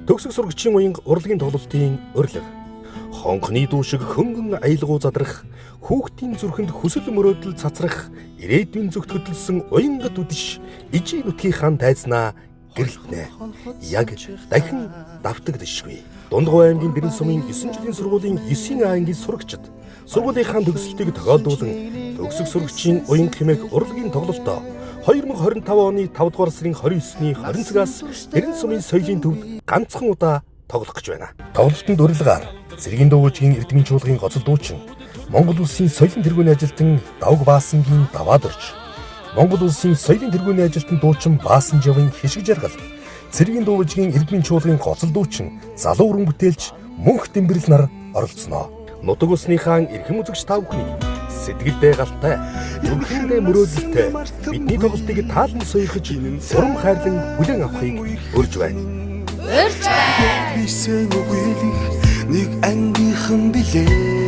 Төгсөх сурагчийн уянга урлагийн тоглолтын урилга. Хонхны дуу шиг хөнгөн аялгуу задрах, хүүхдийн зүрхэнд хүсэл мөрөөдөл цацрах, ирээдүйн зүгт хөдөлсөн уянгад үдэш, ижи нутгийнхаа тайзнаа гэрэлтнэ. Яг дахин давтагдшгүй. Дундгой аймгийн Дэрэн сумын 9 жилийн сургуулийн 9 ангийн сурагчид сургуулийнхаа төгсөлтийг тохиолдуулан төгсөх сурагчийн уянга хэмээх урлагийн тоглолтоо 2025 оны 5 дугаар сарын 29-ний 20 цагаас Дэрэн сумын соёлын төвд ганцхан удаа тоглох гэж байна. Тоглолтын урилгаар Цэргийн дуугийн эрдмийн чуулгын гоцол дуучин, Монгол улсын соёлын тэргүүний ажилтан Давг Баасангийн даваад орж, Монгол улсын соёлын тэргүүний ажилтан дуучин Баасан Жавын хишиг жаргал, Цэргийн дуугийн эрдмийн чуулгын гоцол дуучин залуу уран бүтээлч Мөнх Дэмбэрэл нар оролцсноо. Нутаг усныхаа эрхэм үзэгч та бүхний сэтгэлдээ галтай, зүрхэндээ мөрөөдөлтэй бидний тоглолтыг таалан сойрхож, урам хайрлан бүлээн авахыг урьж байна. Нэг ангийнхан билээ.